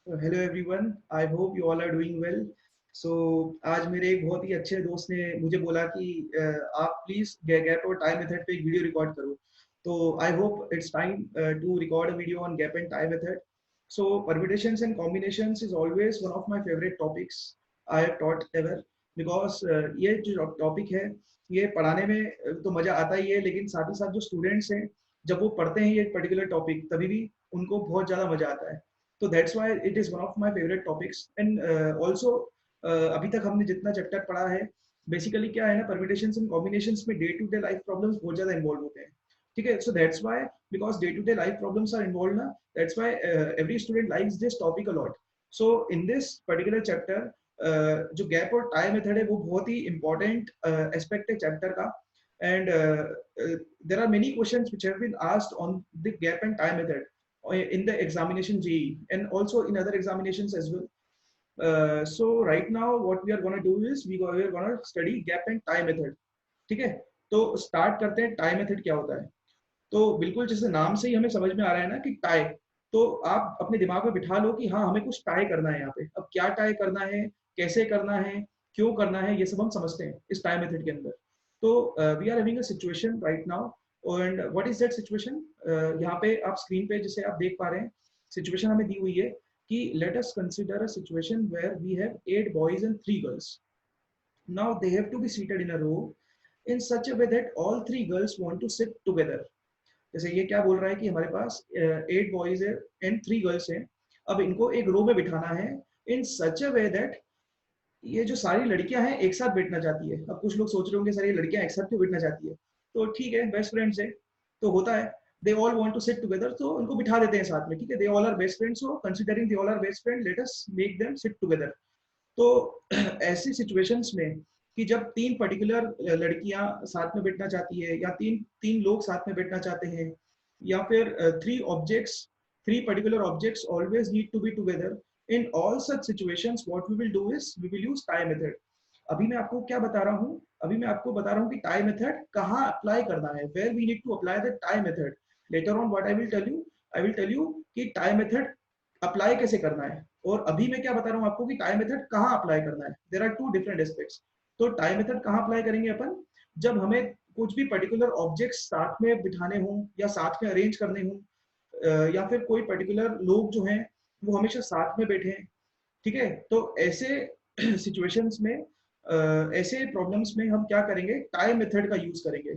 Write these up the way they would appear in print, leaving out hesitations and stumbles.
Hello everyone, I hope you all are doing well. So आज मेरे एक बहुत ही अच्छे दोस्त ने मुझे बोला कि आप प्लीज गैप और टाइम मेथड पे एक वीडियो रिकॉर्ड करो। तो I hope it's time to record a video on gap and time method. So permutations and combinations is always one of my favourite topics I have taught ever, because ये जो topic है ये पढ़ाने में तो मजा आता ही है, लेकिन साथ ही साथ जो स्टूडेंट्स हैं जब वो पढ़ते हैं ये पर्टिकुलर टॉपिक तभी भी उनको बहुत ज़्यादा मजा आता है। तो that's why it is one of my favourite topics and also अभी तक हमने जितना चैप्टर पढ़ा है बेसिकली क्या है ना, परम्यूटेशंस एंड कॉम्बिनेशंस में day to day life problems बहुत ज्यादा इन्वॉल्व होते हैं। ठीक है, so that's why because day to day life problems are involve ना, that's why every student likes this topic a lot. So in this particular chapter जो gap और tie method है वो बहुत ही इंपॉर्टेंट एस्पेक्ट है चैप्टर का। And there are many questions which have been asked on the gap and time method in the examination JEE and also in other examinations as well. So right now what we are going to do is we are going to study gap and tie method. ठीक है, तो start करते हैं tie method क्या होता है। तो बिल्कुल जैसे नाम से ही हमें समझ में आ रहा है ना कि टाई, तो आप अपने दिमाग में बिठा लो कि हाँ हमें कुछ टाई करना है यहाँ पे। अब क्या टाई करना है, कैसे करना है, क्यों करना है, ये सब हम समझते हैं इस टाई मेथड के अंदर। तो we are having a situation right now and what is that situation. यहाँ पे आप स्क्रीन पे जैसे आप देख पा रहे हैं सिचुएशन हमें दी हुई है कि let us consider a situation where we have 8 boys and 3 girls. Now they have to be seated in a row in such a way that all three girls want to sit together. जैसे ये क्या बोल रहा है कि हमारे पास 8 boys है and 3 girls हैं। अब इनको एक रो में बिठाना है इन सच अ वे दैट ये जो सारी लड़कियां हैं एक साथ बैठना चाहती है। अब कुछ लोग सोच रहे होंगे सर ये लड़कियां एक साथ क्यों बैठना चाहती है, तो ठीक है बेस्ट फ्रेंड्स है तो होता है। They all want to sit together, तो उनको बिठा देते हैं साथ में। ठीक है, they all are best friends, so considering they all are best friend let us make them sit together. तो ऐसी सिचुएशंस में कि जब तीन पर्टिकुलर लड़कियां साथ में बैठना चाहती है या तीन तीन लोग साथ में बैठना चाहते हैं या फिर three particular objects always need to be together, in all such situations what we will do is we will use tie method. अभी मैं आपको क्या बता रहा हूँ, अभी मैं आपको बता रहा हूँ कि टाई मेथड कहाँ अप्लाई करना है, where we need to apply the tie method. Later on what I will tell you कि टाई मेथड अप्लाई कैसे करना है। और अभी मैं क्या बता रहा हूँ आपको कि टाई मेथड कहाँ अप्लाई करना है। There are two different aspects. तो टाई मेथड कहाँ अप्लाई करेंगे अपन, जब हमें कुछ भी पर्टिकुलर ऑब्जेक्ट्स साथ में बिठाने हों या साथ में अरेंज करने हों, या फिर कोई पर्टिकुलर लोग जो हैं वो हमेशा साथ में बैठे हैं। ठीक है, तो ऐसे सिचुएशंस में ऐसे प्रॉब्लम्स में हम क्या करेंगे, टाई मेथड का यूज करेंगे।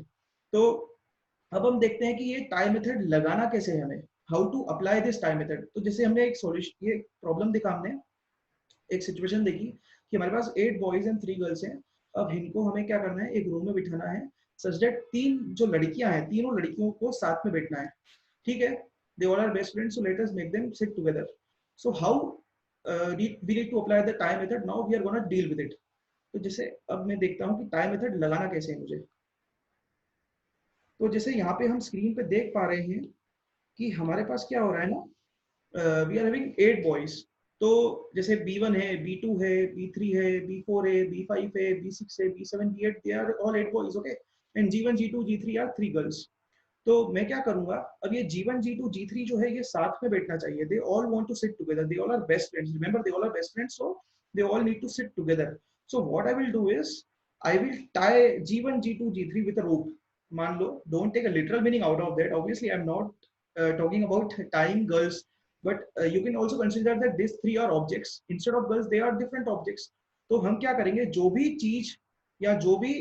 तो अब हम देखते हैं कि ये टाई मेथड लगाना कैसे है हमें, how to apply this tie method. तो जैसे हमने एक सॉल्यूशन, ये प्रॉब्लम देखा हमने, एक सिचुएशन देखी कि हमारे पास 8 बॉयज एंड 3 गर्ल्स हैं। अब इनको हमें क्या करना है, एक रूम में बिठाना है सच दैट तीन जो लड़कियां हैं तीनों लड़कियों को साथ में बैठना है। ठीक है, they all are best friends, so let us make them sit together. So how we need to apply the time method, now we are gonna deal with it. तो जैसे अब मैं देखता हूँ कि टाइम मेथड लगाना कैसे है मुझे। तो जैसे यहाँ पे हम स्क्रीन पे देख पा रहे हैं कि हमारे पास क्या हो रहा है ना, वी आर हैविंग 8 बॉयज। तो जैसे B1 है, B2 है, B3 है, B4 है, B5 है, B6 है, B7, B8, they are all 8 boys. Okay, and G1 G2 G3 are 3 girls. तो मैं क्या करूंगा, अब ये G1 G2 G3 जो है ये साथ में बैठना चाहिए। They all want to sit together, they all are best friends, remember they all are best friends, so they all need to sit together. So what I will do is I will tie G1 G2 G3 with a rope. मान लो, don't take a literal meaning out of that, obviously I am not talking about tying girls, but you can also consider that these three are objects instead of girls, they are different objects। तो हम क्या करेंगे, जो भी चीज या जो भी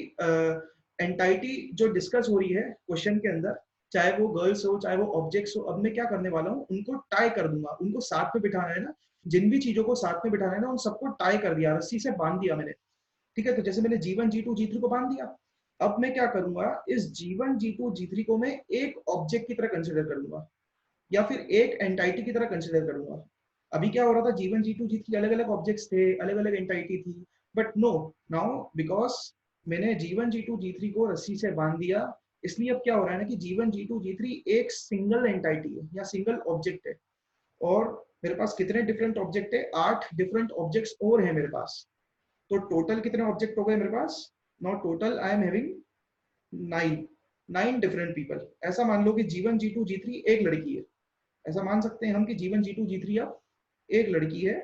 एंटाइटी जो डिस्कस हो रही है क्वेश्चन के अंदर, चाहे वो गर्ल्स हो चाहे वो ऑब्जेक्ट्स हो, अब मैं क्या करने वाला हूँ, उनको टाई कर दूंगा। उनको साथ में बिठाना है ना, जिन भी चीजों को साथ में बिठाना है ना उन सबको टाई कर दिया, रस्सी से बांध दिया मैंने। ठीक है, तो जैसे मैंने G1 G2 G3 को बांध दिया। अब मैं क्या करूंगा, इस G1 G2 G3 को मैं एक ऑब्जेक्ट की तरह कंसिडर करूंगा या फिर एक एंटाइटी की तरह कंसिडर करूंगा। अभी क्या हो रहा था, G1 G2 G3 अलग अलग ऑब्जेक्ट्स थे, अलग अलग एंटाइटी थी, बट नो, नाउ बिकॉज मैंने G1 G2 G3 को रस्सी से बांध दिया, इसलिए अब क्या हो रहा है ना कि G1 G2 G3 एक सिंगल एंटाइटी है या सिंगल ऑब्जेक्ट है। और मेरे पास कितने डिफरेंट ऑब्जेक्ट है, 8 डिफरेंट ऑब्जेक्ट्स और है मेरे पास। तो टोटल कितने ऑब्जेक्ट हो गए मेरे पास, now total I am having 9 different people. ऐसा मान लो कि G1 G2 G3 एक लड़की है, ऐसा मान सकते हैं हम कि G1 G2 G3 अब एक लड़की है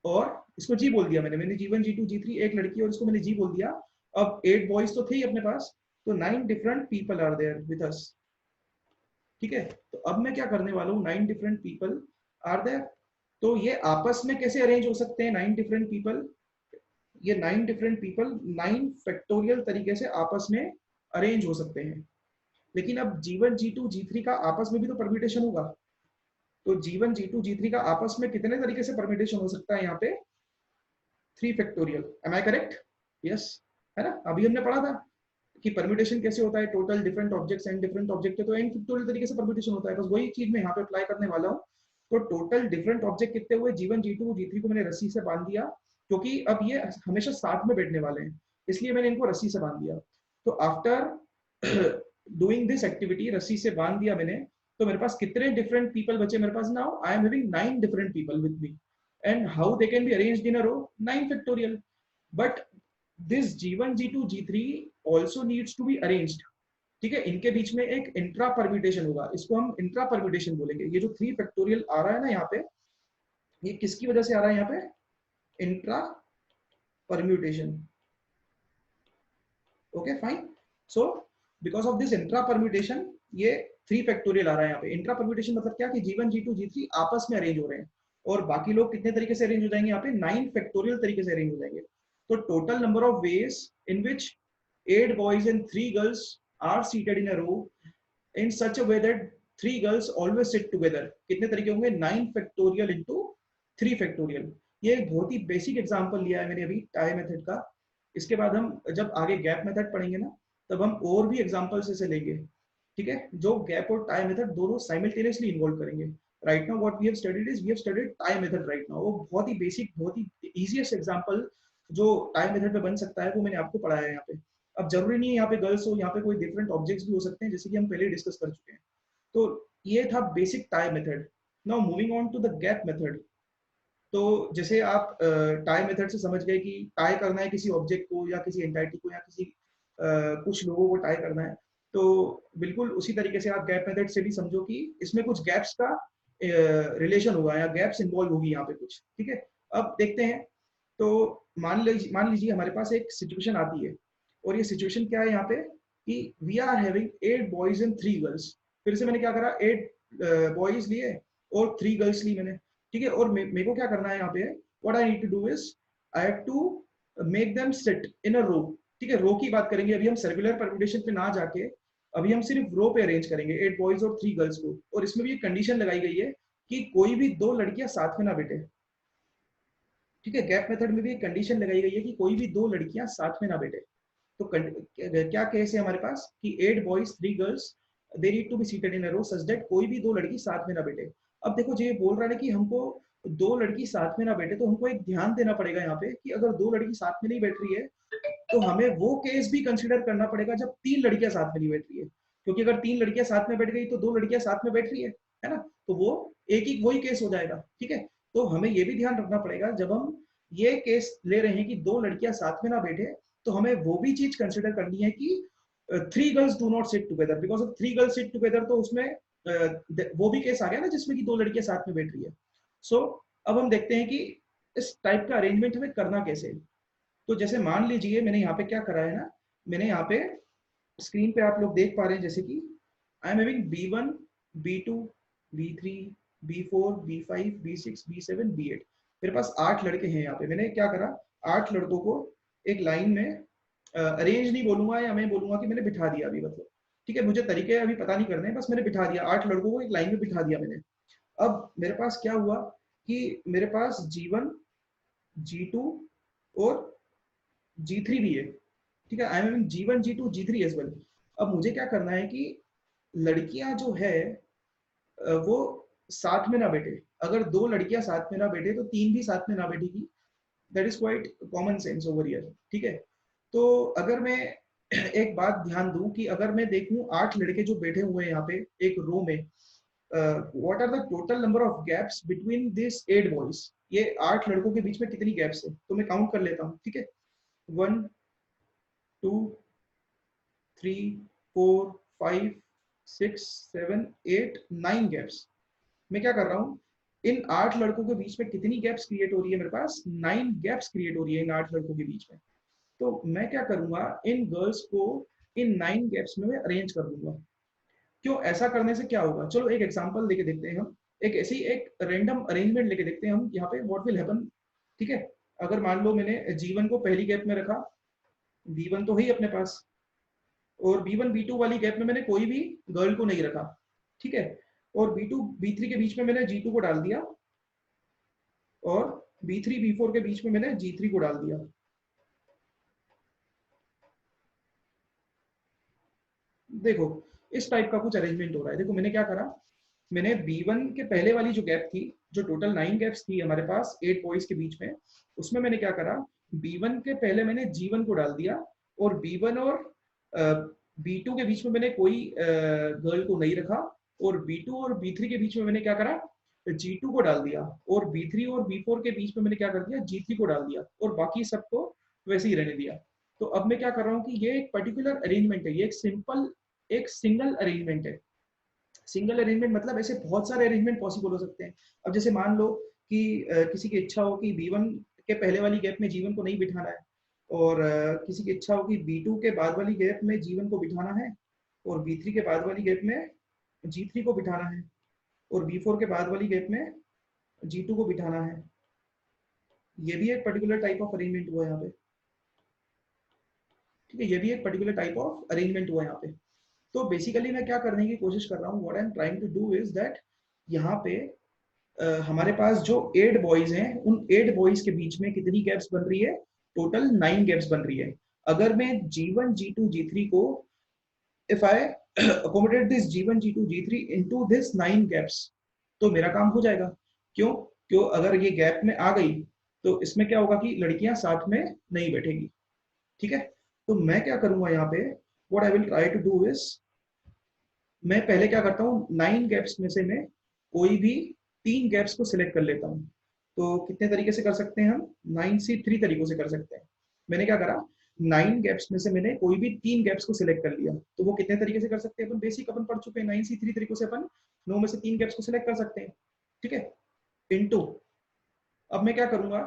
और इसको जी बोल दिया मैंने G1 G2 G3, एक लड़की और इसको मैंने जी बोल दिया। अब 8 बॉयज तो थे ही अपने पास, तो 9 different people are there with us. ठीक है, तो अब मैं क्या करने वाला हूँ, 9 डिफरेंट पीपल आर देयर। तो ये आपस में कैसे अरेंज हो सकते हैं 9 डिफरेंट पीपल? ये 9 डिफरेंट पीपल 9 फैक्टोरियल तरीके से आपस में अरेंज हो सकते हैं। लेकिन अब G1 G2 G3 का आपस में भी तो परम्यूटेशन होगा। तो G1 G2 G3 का आपस में कितने तरीके से परम्यूटेशन हो सकता है यहाँ पे? 3 factorial. Am I correct? Yes, है ना? अभी हमने पढ़ा था कि परम्यूटेशन कैसे होता है, total different objects and different object है तो एन फैक्टोरियल तरीके से परम्यूटेशन होता है। बस वही चीज मैं यहाँ पे अप्लाई करने वाला हूँ। तो टोटल डिफरेंट ऑब्जेक्ट कितने हुए? G1 G2 G3 को मैंने रस्सी से बांध दिया, क्योंकि अब ये हमेशा साथ में बैठने वाले हैं, इसलिए मैंने इनको रस्सी से बांध दिया। तो आफ्टर डूइंग दिस एक्टिविटी, रस्सी से बांध दिया मैंने, तो मेरे पास कितने डिफरेंट पीपल बचे मेरे पास? Now I am having 9 different people with me, and how they can be arranged in a row? 9 factorial. But this G1 G2 G3 also needs to be arranged। ठीक है, इनके बीच में एक इंट्रा परम्यूटेशन होगा, इसको हम इंट्रा परम्यूटेशन बोलेंगे। ये जो 3 फैक्टोरियल आ रहा है ना यहाँ पे, ये किसकी वजह से आ रहा है यहाँ पे? Intra permutation. Okay fine. So because of this intra permutation ये 3 फैक्टोरियल आ रहा है यहाँ पे। इंट्रा परम्यूटेशन मतलब क्या कि G1 G2 G3 आपस में अरेंज हो रहे हैं, और बाकी लोग कितने तरीके से अरेंज हो जाएंगे यहाँ पे? 9 फैक्टोरियल तरीके से अरेंज हो जाएंगे। तो total number of ways in which 8 boys and 3 girls are seated in a row in such a way that 3 girls always sit together, कितने तरीके होंगे? 9 फैक्टोरियल इंटू 3 फैक्टोरियल। ये एक बहुत ही बेसिक एग्जांपल लिया है मैंने अभी टाई मेथड का। इसके बाद हम जब आगे गैप मेथड पढ़ेंगे ना, तब हम और भी एग्जांपल्स ऐसे लेंगे। ठीक है, जो गैप और टाई मेथड दोनों साइमल्टेनियसली इन्वॉल्व करेंगे। Right now what we have studied is we have studied tie method right now. वो बहुत ही बेसिक, बहुत ही इजीएस्ट एग्जांपल जो टाई मेथड में बन सकता है वो मैंने आपको पढ़ाया है यहाँ पे। अब जरूरी नहीं है यहाँ पे गर्ल्स हो, यहाँ पे कोई डिफरेंट ऑब्जेक्ट्स भी हो सकते हैं, जैसे कि हम पहले डिस्कस कर चुके हैं। तो ये था basic tie method. Now moving on to the gap method. तो जैसे आप टाई मेथड से समझ गए कि टाई करना है किसी ऑब्जेक्ट को या किसी एंटाइटी को या किसी कुछ लोगों को टाई करना है, तो बिल्कुल उसी तरीके से आप गैप मेथड से भी समझो कि इसमें कुछ गैप्स का रिलेशन होगा या गैप्स इन्वॉल्व होगी यहाँ पे कुछ। ठीक है, अब देखते हैं। तो मान लीजिए हमारे पास एक सिचुएशन आती है, और ये सिचुएशन क्या है यहाँ पे कि we are having 8 boys and 3 girls. फिर से मैंने क्या करा, 8 बॉयज लिए और 3 गर्ल्स ली मैंने। ठीक है, और मेरे को क्या करना है यहाँ पे? What I need to do is I have to make them sit in a row. ठीक है, रो की बात करेंगे अभी हम, सर्कुलर परम्यूटेशन पे ना जाके अभी हम सिर्फ रो पे अरेंज करेंगे 8 बॉयज और 3 गर्ल्स को। और इसमें भी एक कंडीशन लगाई गई है कि कोई भी 2 लड़कियां साथ में ना बैठे। ठीक है, गैप मेथड में भी एक कंडीशन लगाई गई है कि कोई भी 2 लड़कियां साथ में ना बैठे। तो क्या केस है हमारे पास कि 8 boys 3 girls they need to be seated in a row such that कोई भी 2 लड़की साथ में ना बैठे। अब देखो, जो ये बोल रहा है कि हमको 2 लड़की साथ में ना बैठे, तो हमको एक ध्यान देना पड़ेगा यहाँ पे कि अगर 2 लड़की साथ में नहीं बैठ रही है, तो हमें वो केस भी कंसिडर करना पड़ेगा जब 3 लड़कियां साथ में नहीं बैठ रही है। क्योंकि अगर 3 लड़कियां साथ में बैठ गई तो 2 लड़कियां साथ में बैठ रही है ना? तो वो एक ही वही केस हो जाएगा। ठीक है, तो हमें ये भी ध्यान रखना पड़ेगा जब हम ये केस ले रहे हैं कि 2 लड़कियां साथ में ना बैठे, तो हमें वो भी चीज कंसिडर करनी है कि 3 girls do not sit together. Because of 3 girls seat together, तो उसमें वो भी केस आ गया ना जिसमें कि 2 लड़कियां साथ में बैठ रही है। सो अब हम देखते हैं कि इस टाइप का अरेंजमेंट हमें करना कैसे है। तो जैसे मान लीजिए मैंने यहाँ पे क्या करा है ना, मैंने यहाँ पे स्क्रीन पे आप लोग देख पा रहे हैं जैसे कि आई am having B1 B2 B3 B4 B5 B6 B7 B8। मेरे पास 8 लड़के हैं यहाँ पे। मैंने क्या करा, 8 लड़कों को एक लाइन में अरेंज नहीं बोलूंगा, या मैं बोलूंगा कि मैंने बिठा दिया अभी, मतलब ठीक है, मुझे तरीके अभी पता नहीं करने, बस मैंने बिठा दिया 8 लड़कों को एक लाइन में बिठा दिया मैंने। अब मेरे पास क्या हुआ कि मेरे पास G1 G2 और G3 भी है। ठीक है, I am having G1 G2 G3 as well. अब मुझे क्या करना है कि लड़कियां जो है वो साथ में ना बैठे। अगर 2 लड़कियां साथ में ना बैठे तो 3 भी साथ में ना बैठेगी। That is quite common sense over here. ठीक है, तो अगर मैं एक बात ध्यान दूं कि अगर मैं देखूं 8 लड़के जो बैठे हुए हैं यहाँ पे एक रो में, what are the total number of gaps between this 8 boys? ये 8 लड़कों के बीच में कितनी गैप्स है, तो मैं काउंट कर लेता हूँ। ठीक है, 1 2 3 4 5 6 7 8 9 गैप्स। मैं क्या कर रहा हूँ, इन 8 लड़कों के बीच में कितनी गैप्स क्रिएट हो रही है, मेरे पास 9 गैप्स क्रिएट हो रही है इन 8 लड़कों के बीच में। तो मैं क्या करूंगा, इन गर्ल्स को इन 9 गैप्स में मैं अरेंज कर दूंगा। क्यों, ऐसा करने से क्या होगा, चलो एक एग्जांपल लेके देखते हैं हम, एक ऐसी एक रैंडम अरेंजमेंट लेके देखते हैं हम यहाँ पे व्हाट विल हैपन। ठीक है, अगर मान लो मैंने जीवन को पहली गैप में रखा, B1 तो है ही अपने पास, और B1 B2 वाली गैप में मैंने कोई भी गर्ल को नहीं रखा। ठीक है, और B2 B3 के बीच में मैंने G2 को डाल दिया, और B3 B4 के बीच में मैंने G3 को डाल दिया। देखो इस टाइप का कुछ अरेंजमेंट हो रहा है। देखो मैंने क्या करा, मैंने B1 के पहले वाली जो गैप थी, जो टोटल 9 गैप्स थी हमारे पास 8 बॉयज के बीच में, उसमें मैंने क्या करा, B1 के पहले मैंने G1 को डाल दिया, और B1 और B2 के बीच में मैंने कोई गर्ल को नहीं रखा, और B2 और B3 के बीच में मैंने क्या करा, G2 को डाल दिया, और B3 और B4 के बीच में मैंने क्या कर दिया, G3 को डाल दिया, और बाकी सबको वैसे ही रहने दिया। तो अब मैं क्या कर रहा हूँ कि ये एक पर्टिकुलर अरेंजमेंट है, ये एक सिंपल एक सिंगल अरेंजमेंट है। सिंगल अरेंजमेंट मतलब ऐसे बहुत सारे अरेंजमेंट पॉसिबल हो सकते हैं। अब जैसे मान लो कि किसी की इच्छा हो कि B1 के पहले वाली गैप में G1 को नहीं बिठाना है, और किसी की इच्छा हो कि B2 के बाद वाली गैप में G1 को बिठाना है, और B3 के बाद वाली गैप में G3 को बिठाना है, और B4 के बाद वाली गैप में G2 को बिठाना है। ये भी एक पर्टिकुलर टाइप ऑफ अरेंजमेंट हुआ यहाँ पे। ठीक है, ये भी एक पर्टिकुलर टाइप ऑफ अरेंजमेंट हुआ यहाँ पे। तो बेसिकली मैं क्या करने की कोशिश कर रहा हूँ, what I am trying to do is that, यहाँ पे हमारे पास जो 8 बॉयज हैं, उन 8 बॉयज के बीच में कितनी गैप्स बन रही है, टोटल 9 गैप्स बन रही है। अगर मैं G1 G2 G3 को, if I accommodate this G1 G2 G3 into this 9 gaps, तो मेरा काम हो जाएगा। क्यों, क्यों अगर ये गैप में आ गई तो इसमें क्या होगा कि लड़कियां साथ में नहीं बैठेगी। ठीक है, तो मैं क्या करूंगा यहाँ पे, what I will try to do is, मैं पहले क्या करता हूँ, 9 गैप्स में से मैं कोई भी 3 गैप्स को सिलेक्ट कर लेता हूँ। तो कितने तरीके से कर सकते हैं हम, 9 से 3 तरीकों से कर सकते हैं। मैंने क्या करा, 9 गैप्स में से मैंने कोई भी 3 गैप्स को सिलेक्ट कर लिया। तो वो कितने तरीके से कर सकते हैं, अपन बेसिक अपन पढ़ चुके हैं, 9 से 3 तरीकों से अपन 9 में से 3 गैप्स को सिलेक्ट कर सकते हैं। ठीक है, इनटू, अब मैं क्या करूंगा,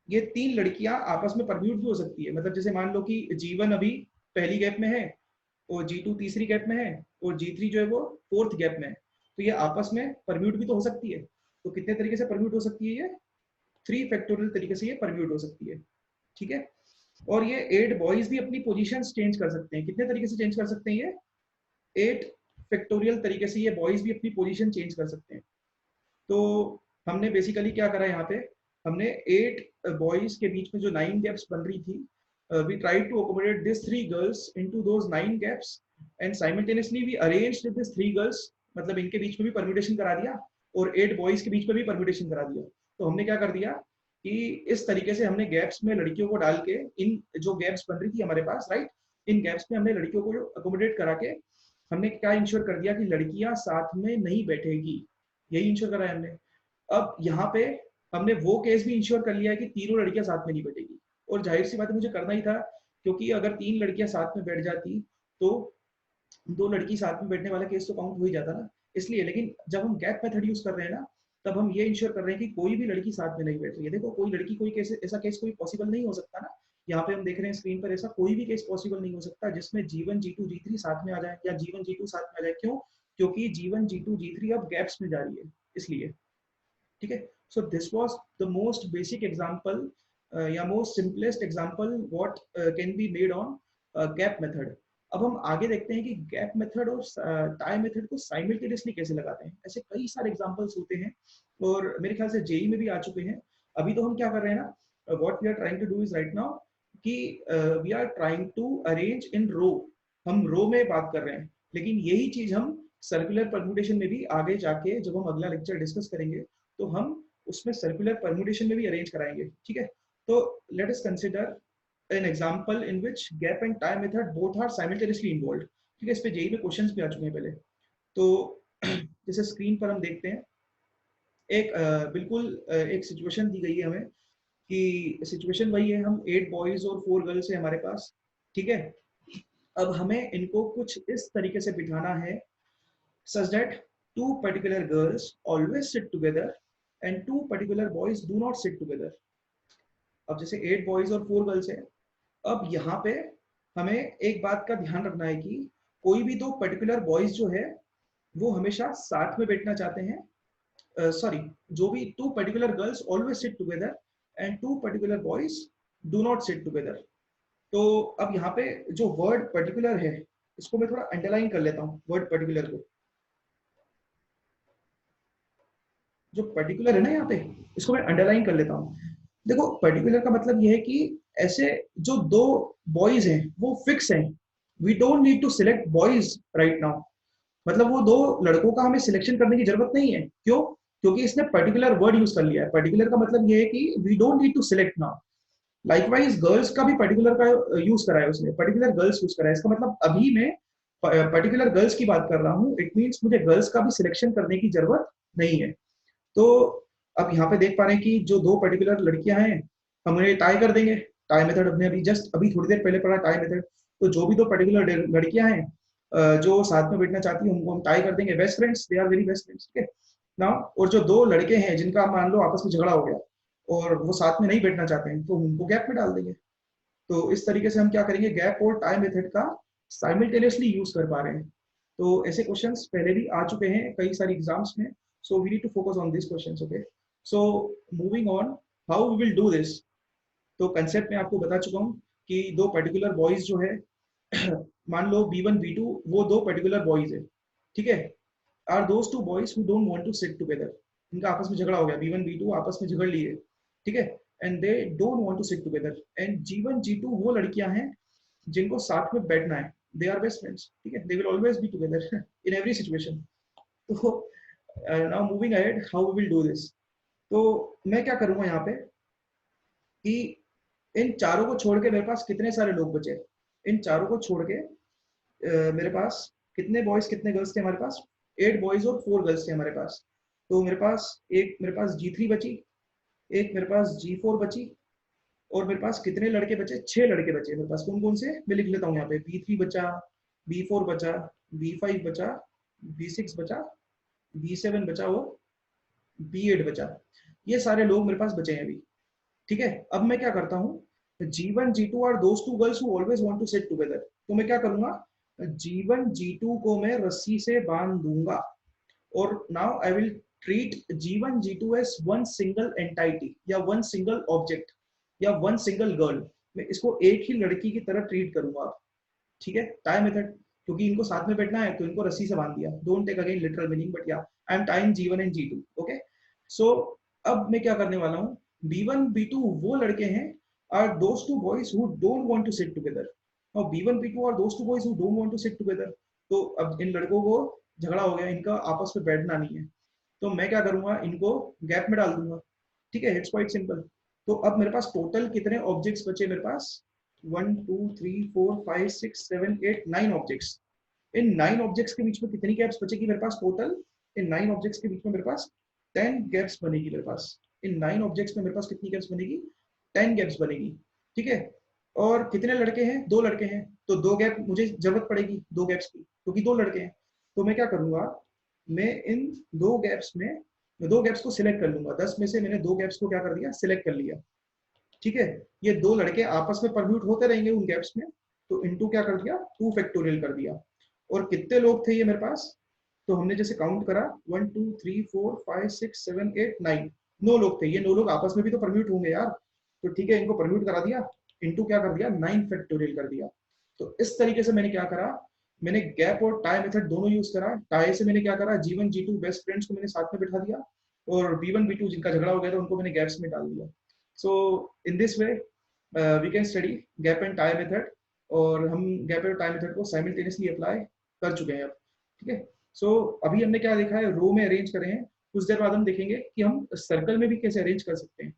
ये 3 लड़कियां आपस में परम्यूट भी हो सकती है। मतलब जैसे मान लो कि G1 अभी पहली गैप में है, और G2 तीसरी गैप में है, और G3 जो है वो फोर्थ गैप में है, तो ये आपस में परम्यूट भी तो हो सकती है। तो कितने तरीके से परम्यूट हो सकती है, ये 3 फैक्टोरियल तरीके से ये परम्यूट हो सकती है। ठीक है, और ये 8 बॉयज भी अपनी पोजीशंस चेंज कर सकते हैं। कितने तरीके से चेंज कर सकते हैं, ये 8 फैक्टोरियल तरीके से ये बॉयज भी अपनी पोजीशन चेंज कर सकते हैं। तो हमने बेसिकली क्या करा यहाँ पे, हमने 8 बॉयज के बीच में जो 9 गैप्स बन रही थी, we tried to accommodate these 3 girls into those 9 gaps, and simultaneously we arranged these 3 girls, मतलब इनके बीच में भी परम्यूटेशन करा दिया, और 8 बॉयज के बीच में भी परम्यूटेशन करा दिया। तो हमने क्या कर दिया कि इस तरीके से हमने गैप्स में लड़कियों को डाल के, इन जो गैप्स बन रही थी हमारे पास, राइट, इन गैप्स में हमने लड़कियों को अकोमोडेट करा के हमने क्या इंश्योर कर दिया कि लड़कियां साथ में नहीं बैठेगी। यही इंश्योर करा है हमने। अब यहाँ पे हमने वो केस भी इंश्योर कर लिया है कि तीनों लड़कियां साथ में नहीं बैठेगी, और जाहिर सी बात है मुझे करना ही था, क्योंकि अगर 3 लड़कियां साथ में बैठ जाती तो 2 लड़की साथ में बैठने वाला केस तो काउंट हो ही जाता ना, इसलिए। लेकिन जब हम गैप मेथड यूज कर रहे हैं ना, तब हम ये इंश्योर कर रहे हैं कि कोई भी लड़की साथ में नहीं बैठ रही है। देखो कोई लड़की कोई केस, ऐसा केस कोई पॉसिबल नहीं हो सकता ना। यहाँ पे हम देख रहे हैं स्क्रीन पर, ऐसा कोई भी केस पॉसिबल नहीं हो सकता जिसमें G1 G2 G3 साथ में आ जाए, या G1 G2 साथ में आ जाए। क्यों, क्योंकि G1 G2 G3 अब गैप्स में जा रही है, इसलिए। ठीक है, so this was the most basic example या most simplest example what can be made on gap method. अब हम आगे देखते हैं कि गैप मेथड और टाई मेथड को साइमल्टेनियसली कैसे लगाते हैं। ऐसे कई सारे एग्जांपल्स होते हैं, और मेरे ख्याल से जेई में भी आ चुके हैं। अभी तो हम क्या कर रहे हैं ना, what we are trying to do is right now कि we are trying to arrange in row. हम रो में बात कर रहे हैं, लेकिन यही चीज हम सर्कुलर परम्यूटेशन में भी आगे जाके, जब हम अगला लेक्चर डिस्कस करेंगे, तो हम उसमें सर्कुलर परम्यूटेशन में भी अरेंज कराएंगे। ठीक है, तो let us consider an example in which gap and tie method both are simultaneously involved। ठीक है, इस पे जेई में क्वेश्चंस भी आ चुके हैं पहले। तो जैसे स्क्रीन पर हम देखते हैं, एक बिल्कुल एक सिचुएशन दी गई है हमें, कि सिचुएशन वही है, हम 8 बॉयज और 4 गर्ल्स है हमारे पास। ठीक है, अब हमें इनको कुछ इस तरीके से बिठाना है, such that two particular girls always sit together and two particular boys do not sit together. अब जैसे 8 बॉयज और 4 गर्ल्स है, अब यहाँ पे हमें एक बात का ध्यान रखना है कि कोई भी दो पर्टिकुलर बॉयज जो है वो हमेशा साथ में बैठना चाहते हैं, सॉरी, जो भी two particular girls always sit together and two particular boys do not sit together. तो अब यहाँ पे जो वर्ड पर्टिकुलर है इसको मैं थोड़ा अंडरलाइन कर लेता हूँ, वर्ड पर्टिकुलर को, जो पर्टिकुलर है ना यहाँ पे इसको मैं अंडरलाइन कर लेता हूँ। देखो पर्टिकुलर का मतलब ये है कि ऐसे जो दो बॉयज हैं वो फिक्स हैं, we don't need to select boys right now, मतलब वो दो लड़कों का हमें सिलेक्शन करने की जरूरत नहीं है। क्यों? क्योंकि इसने पर्टिकुलर वर्ड यूज कर लिया है। पर्टिकुलर का मतलब ये है कि we don't need to select now. Likewise girls का भी पर्टिकुलर का यूज करा है उसने, पर्टिकुलर गर्ल्स यूज करा है। इसका मतलब अभी मैं पर्टिकुलर गर्ल्स की बात कर रहा हूँ, इट मीन्स मुझे गर्ल्स का भी सिलेक्शन करने की जरूरत नहीं है। तो अब यहाँ पे देख पा रहे हैं कि जो दो पर्टिकुलर लड़कियां हैं हम उन्हें टाई कर देंगे। टाई मेथड हमने अभी जस्ट अभी थोड़ी देर पहले पढ़ा टाई मेथड। तो जो भी दो पर्टिकुलर लड़कियां हैं जो साथ में बैठना चाहती है उनको हम टाई कर देंगे, best friends, they are very best friends, ठीक है ना। और जो दो लड़के हैं जिनका मान लो आपस में झगड़ा हो गया और वो साथ में नहीं बैठना चाहते हैं तो उनको गैप में डाल देंगे। तो इस तरीके से हम क्या करेंगे, गैप और टाई मेथड का साइमल्टेनियसली यूज कर पा रहे हैं। तो ऐसे क्वेश्चंस पहले भी आ चुके हैं कई सारी एग्जाम्स में, so we need to focus on these questions, okay? So moving on, how we will do this? तो कंसेप्ट में आपको बता चुका हूँ कि दो पर्टिकुलर बॉयज जो है मान लो B1 B2 वो दो पर्टिकुलर बॉयज है, ठीक है। Are those two boys who don't want to sit together, इनका आपस में झगड़ा हो गया, B1 B2 आपस में झगड़ लिए, ठीक है, and they don't want to sit together. And G1 G2 वो लड़कियां हैं जिनको साथ में बैठना है, दे आर बेस्ट फ्रेंड्स, ठीक है, they will always be together in every situation. तो now moving ahead, how we will do this. तो मैं क्या करूंगा यहाँ पे कि इन चारों को छोड़ के मेरे पास कितने सारे लोग बचे, इन चारों को छोड़ के मेरे पास कितने बॉयज कितने गर्ल्स थे हमारे पास, 8 बॉयज और 4 गर्ल्स थे हमारे पास। तो मेरे पास एक, मेरे पास G3 बची, एक मेरे पास G4 बची, और मेरे पास कितने लड़के बचे, 6 लड़के बचे मेरे पास। कौन कौन से मैं लिख लेता हूँ यहाँ पे, B3 बचा, B4 बचा, B5 बचा, B6 बचा, B7 बचा और B8 बचा। ये सारे लोग मेरे पास बचे हैं अभी, ठीक है। अब मैं क्या करता हूँ, G1 G2 are those two girls who always want to sit together. तो मैं क्या करूंगा, G1 G2 को मैं रस्सी से बांध दूंगा, और now I will treat G1 G2 as one single entity या वन सिंगल ऑब्जेक्ट या वन सिंगल गर्ल। मैं इसको एक ही लड़की की तरह ट्रीट करूंगा, ठीक है। टाई मेथड, क्योंकि इनको साथ में बैठना है तो इनको रस्सी से बांध दिया, don't take again literal meaning, but या I am tying G1 and G2, okay. So अब मैं क्या करने वाला हूँ, B1 B2 वो लड़के हैं are those two boys who don't want to sit together, और B1 B2 are those two boys who don't want to sit together. तो अब इन लड़कों को झगड़ा हो गया, इनका आपस में बैठना नहीं है, तो मैं क्या करूंगा, इनको गैप में डाल दूंगा, ठीक है, इट्स क्वाइट सिंपल। तो अब मेरे पास टोटल कितने ऑब्जेक्ट्स बचे, मेरे पास 1 2 3 4 5 6 7 8 9 ऑब्जेक्ट्स। इन 9 ऑब्जेक्ट्स के बीच में कितनी गैप्स बचेगी मेरे पास टोटल, इन 9 ऑब्जेक्ट्स के बीच में मेरे पास 10 गैप्स बनेगी मेरे पास। इन 9 ऑब्जेक्ट्स में मेरे पास कितनी गैप्स बनेगी, 10 गैप्स बनेगी, ठीक है। और कितने लड़के हैं, 2 लड़के हैं, तो 2 गैप मुझे जरूरत पड़ेगी 2 गैप्स की, क्योंकि 2 लड़के हैं। तो मैं क्या करूंगा, मैं इन 2 गैप्स में 2 गैप्स को सिलेक्ट कर लूंगा, 10 में से मैंने 2 गैप्स को क्या कर दिया, सिलेक्ट कर लिया, ठीक है। ये 2 लड़के आपस में परम्यूट होते रहेंगे उन गैप्स में, तो इनटू क्या कर दिया, 2 फैक्टोरियल कर दिया। और कितने लोग थे ये मेरे पास, तो हमने जैसे काउंट करा 1 2 3 4 5 6 7 8 9, 9 लोग थे। ये 9 लोग आपस में भी तो परम्यूट होंगे यार, तो ठीक है, इनको परम्यूट करा दिया, इनटू क्या कर दिया, 9 फैक्टोरियल कर दिया। तो इस तरीके से मैंने क्या करा, मैंने गैप और टाई मेथड दोनों यूज करा। टाई से मैंने क्या करा, G1 G2 बेस्ट फ्रेंड्स को मैंने साथ में बिठा दिया, और B1 B2 जिनका झगड़ा हो गया था उनको मैंने गैप्स में डाल दिया। So in this way we can study gap and tie method, और हम गैप एंड टाई मेथड को साइमल्टेनियसली अप्लाई कर चुके हैं अब, ठीक है। सो अभी हमने क्या देखा है, रो में अरेंज करे हैं, कुछ देर बाद हम देखेंगे कि हम सर्कल में भी कैसे अरेंज कर सकते हैं।